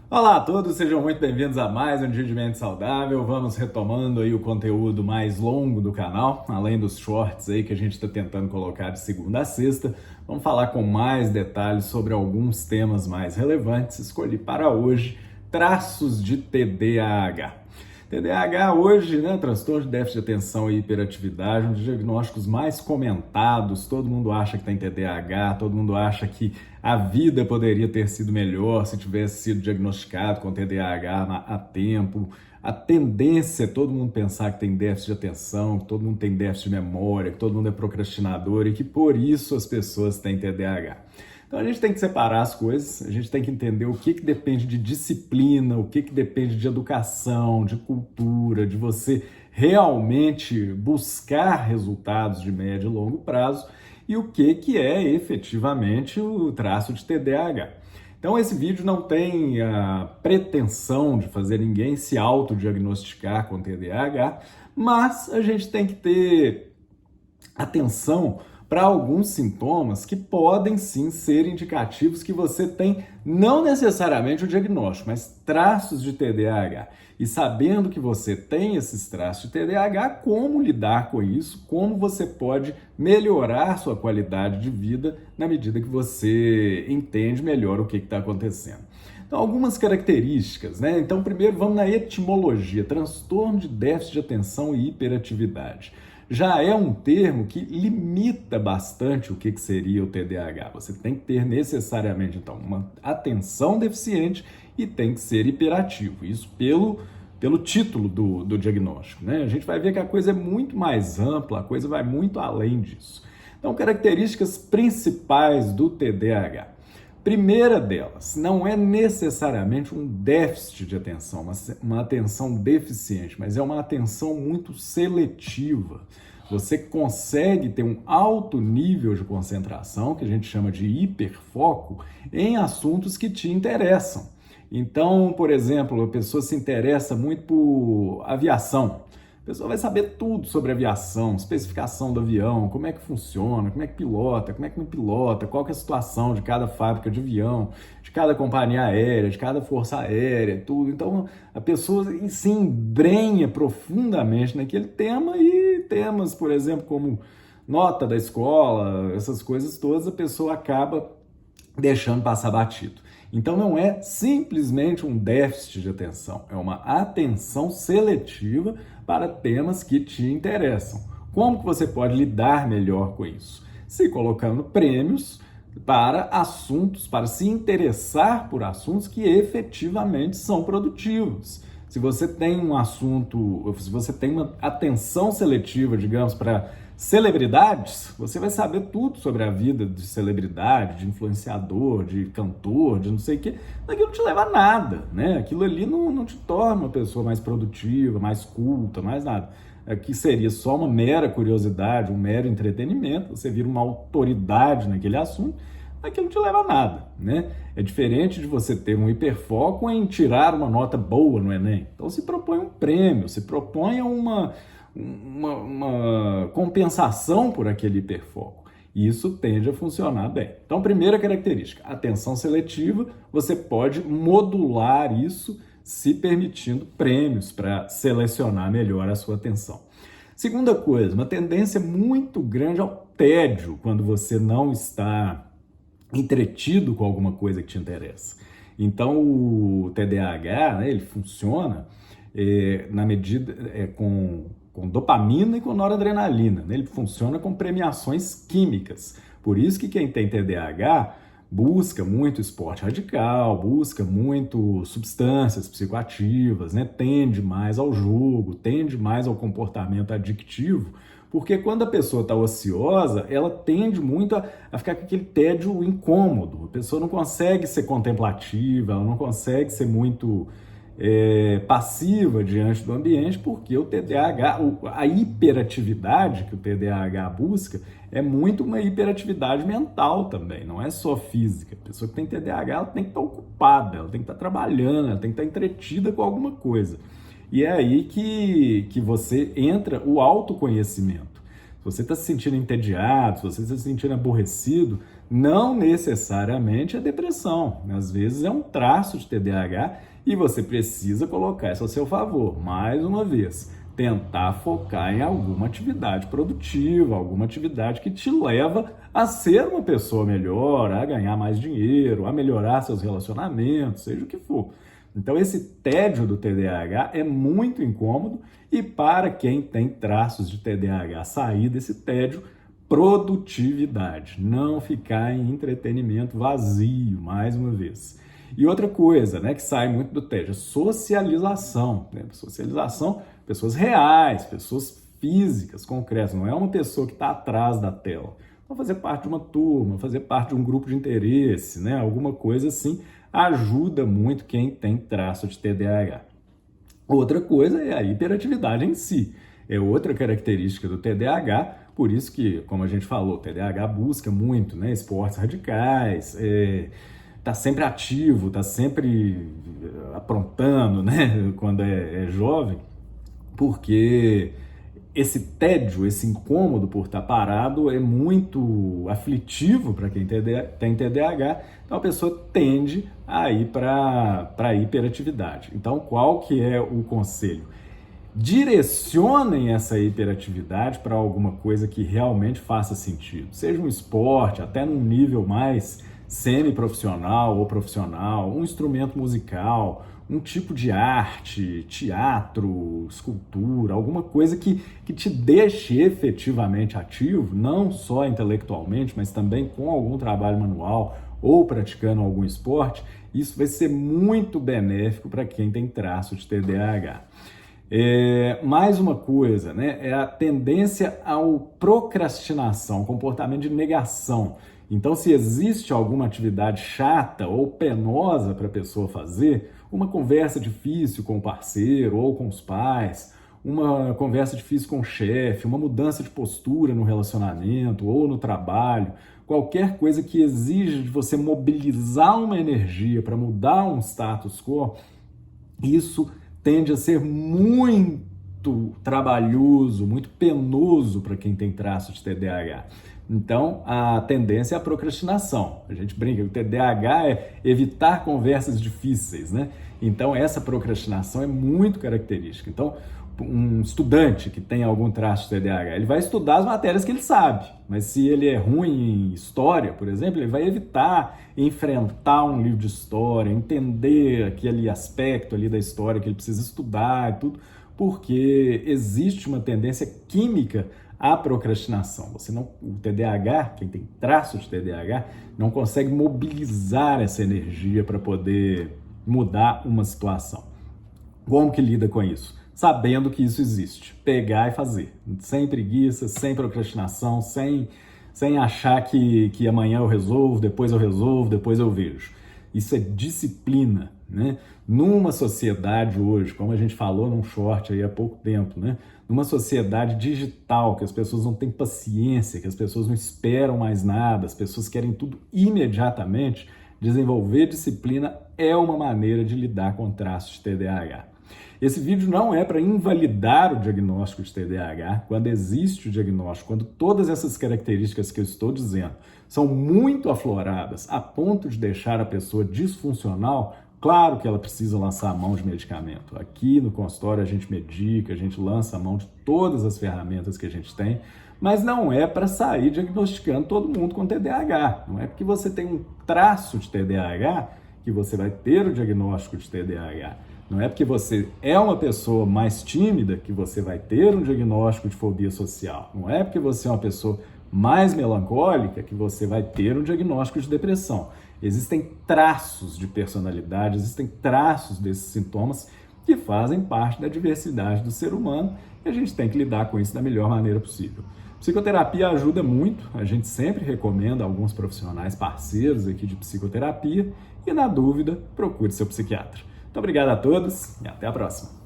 Olá a todos, sejam muito bem-vindos a mais um Dia de Mente Saudável. Vamos retomando aí o conteúdo mais longo do canal, além dos shorts aí que a gente está tentando colocar de segunda a sexta. Vamos falar com mais detalhes sobre alguns temas mais relevantes. Escolhi para hoje traços de TDAH. TDAH hoje, né, transtorno de déficit de atenção e hiperatividade, um dos diagnósticos mais comentados. Todo mundo acha que tem TDAH, todo mundo acha que a vida poderia ter sido melhor se tivesse sido diagnosticado com TDAH a tempo. A tendência é todo mundo pensar que tem déficit de atenção, que todo mundo tem déficit de memória, que todo mundo é procrastinador e que por isso as pessoas têm TDAH. Então a gente tem que separar as coisas, a gente tem que entender o que depende de disciplina, o que depende de educação, de cultura, de você realmente buscar resultados de médio e longo prazo e o que é efetivamente o traço de TDAH. Então esse vídeo não tem a pretensão de fazer ninguém se autodiagnosticar com TDAH, mas a gente tem que ter atenção para alguns sintomas que podem sim ser indicativos que você tem não necessariamente o diagnóstico, mas traços de TDAH. E sabendo que você tem esses traços de TDAH, como lidar com isso, como você pode melhorar sua qualidade de vida na medida que você entende melhor o que está acontecendo. Então, algumas características, né? Então, primeiro vamos na etimologia, transtorno de déficit de atenção e hiperatividade. Já é um termo que limita bastante o que seria o TDAH. Você tem que ter necessariamente, então, uma atenção deficiente e tem que ser hiperativo. Isso pelo título do diagnóstico, né? A gente vai ver que a coisa é muito mais ampla, a coisa vai muito além disso. Então, características principais do TDAH. Primeira delas, não é necessariamente um déficit de atenção, uma atenção deficiente, mas é uma atenção muito seletiva. Você consegue ter um alto nível de concentração, que a gente chama de hiperfoco, em assuntos que te interessam. Então, por exemplo, a pessoa se interessa muito por aviação. A pessoa vai saber tudo sobre aviação, especificação do avião, como é que funciona, como é que pilota, como é que não pilota, qual que é a situação de cada fábrica de avião, de cada companhia aérea, de cada força aérea, tudo. Então, a pessoa se embrenha profundamente naquele tema e temas, por exemplo, como nota da escola, essas coisas todas, a pessoa acaba deixando passar batido. Então não é simplesmente um déficit de atenção, é uma atenção seletiva para temas que te interessam. Como que você pode lidar melhor com isso? Se colocando prêmios para assuntos, para se interessar por assuntos que efetivamente são produtivos. Se você tem um assunto, se você tem uma atenção seletiva, digamos, para celebridades, você vai saber tudo sobre a vida de celebridade, de influenciador, de cantor, de não sei o quê. Aquilo não te leva a nada, né? Aquilo ali não te torna uma pessoa mais produtiva, mais culta, mais nada. Que seria só uma mera curiosidade, um mero entretenimento, você vira uma autoridade naquele assunto, aquilo não te leva a nada, né? É diferente de você ter um hiperfoco em tirar uma nota boa no Enem. Então se propõe um prêmio, se propõe uma compensação por aquele hiperfoco. E isso tende a funcionar bem. Então, primeira característica, atenção seletiva, você pode modular isso se permitindo prêmios para selecionar melhor a sua atenção. Segunda coisa, uma tendência muito grande ao tédio quando você não está entretido com alguma coisa que te interessa. Então, o TDAH, né, ele funciona na medida com dopamina e com noradrenalina, né? Ele funciona com premiações químicas. Por isso que quem tem TDAH busca muito esporte radical, busca muito substâncias psicoativas, né? Tende mais ao jogo, tende mais ao comportamento adictivo, porque quando a pessoa está ociosa, ela tende muito a ficar com aquele tédio incômodo. A pessoa não consegue ser contemplativa, ela não consegue ser muito passiva diante do ambiente, porque o TDAH, a hiperatividade que o TDAH busca é muito uma hiperatividade mental também, não é só física. A pessoa que tem TDAH, ela tem que estar ocupada, ela tem que estar trabalhando, ela tem que estar entretida com alguma coisa. E é aí que você entra o autoconhecimento. Se você está se sentindo entediado, se você está se sentindo aborrecido, não necessariamente é depressão. Às vezes é um traço de TDAH e você precisa colocar isso a seu favor. Mais uma vez, tentar focar em alguma atividade produtiva, alguma atividade que te leva a ser uma pessoa melhor, a ganhar mais dinheiro, a melhorar seus relacionamentos, seja o que for. Então esse tédio do TDAH é muito incômodo e para quem tem traços de TDAH, sair desse tédio, produtividade, não ficar em entretenimento vazio, mais uma vez. E outra coisa, né, que sai muito do tédio, socialização, né? Socialização, pessoas reais, pessoas físicas, concretas, não é uma pessoa que está atrás da tela. Então, fazer parte de uma turma, fazer parte de um grupo de interesse, né, alguma coisa assim, ajuda muito quem tem traço de TDAH. Outra coisa é a hiperatividade em si. É outra característica do TDAH, por isso que, como a gente falou, o TDAH busca muito, né, esportes radicais, tá sempre ativo, tá sempre aprontando, né, quando é jovem, porque esse tédio, esse incômodo por estar parado é muito aflitivo para quem tem TDAH, então a pessoa tende a ir para a hiperatividade. Então, qual que é o conselho? Direcionem essa hiperatividade para alguma coisa que realmente faça sentido. Seja um esporte, até num nível mais semi-profissional ou profissional, um instrumento musical, um tipo de arte, teatro, escultura, alguma coisa que te deixe efetivamente ativo, não só intelectualmente, mas também com algum trabalho manual ou praticando algum esporte. Isso vai ser muito benéfico para quem tem traço de TDAH. Mais uma coisa, né, é a tendência ao procrastinação, comportamento de negação. Então, se existe alguma atividade chata ou penosa para a pessoa fazer, uma conversa difícil com o parceiro ou com os pais, uma conversa difícil com o chefe, uma mudança de postura no relacionamento ou no trabalho, qualquer coisa que exija de você mobilizar uma energia para mudar um status quo, isso tende a ser muito trabalhoso, muito penoso para quem tem traço de TDAH. Então, a tendência é a procrastinação. A gente brinca que o TDAH é evitar conversas difíceis, né? Então, essa procrastinação é muito característica. Então, um estudante que tem algum traço de TDAH, ele vai estudar as matérias que ele sabe, mas se ele é ruim em história, por exemplo, ele vai evitar enfrentar um livro de história, entender aquele aspecto ali da história que ele precisa estudar e tudo, porque existe uma tendência química à procrastinação. O TDAH, quem tem traço de TDAH, não consegue mobilizar essa energia para poder mudar uma situação. Como que lida com isso? Sabendo que isso existe. Pegar e fazer. Sem preguiça, sem procrastinação, sem achar que amanhã eu resolvo, depois eu vejo. Isso é disciplina, né? Numa sociedade hoje, como a gente falou num short aí há pouco tempo, né? Numa sociedade digital, que as pessoas não têm paciência, que as pessoas não esperam mais nada, as pessoas querem tudo imediatamente, desenvolver disciplina é uma maneira de lidar com traços de TDAH. Esse vídeo não é para invalidar o diagnóstico de TDAH, quando existe o diagnóstico, quando todas essas características que eu estou dizendo são muito afloradas a ponto de deixar a pessoa disfuncional, claro que ela precisa lançar a mão de medicamento. Aqui no consultório a gente medica, a gente lança a mão de todas as ferramentas que a gente tem, mas não é para sair diagnosticando todo mundo com TDAH. Não é porque você tem um traço de TDAH que você vai ter o diagnóstico de TDAH. Não é porque você é uma pessoa mais tímida que você vai ter um diagnóstico de fobia social. Não é porque você é uma pessoa mais melancólica que você vai ter um diagnóstico de depressão. Existem traços de personalidade, existem traços desses sintomas que fazem parte da diversidade do ser humano e a gente tem que lidar com isso da melhor maneira possível. Psicoterapia ajuda muito, a gente sempre recomenda alguns profissionais parceiros aqui de psicoterapia e, na dúvida, procure seu psiquiatra. Muito obrigado a todos e até a próxima.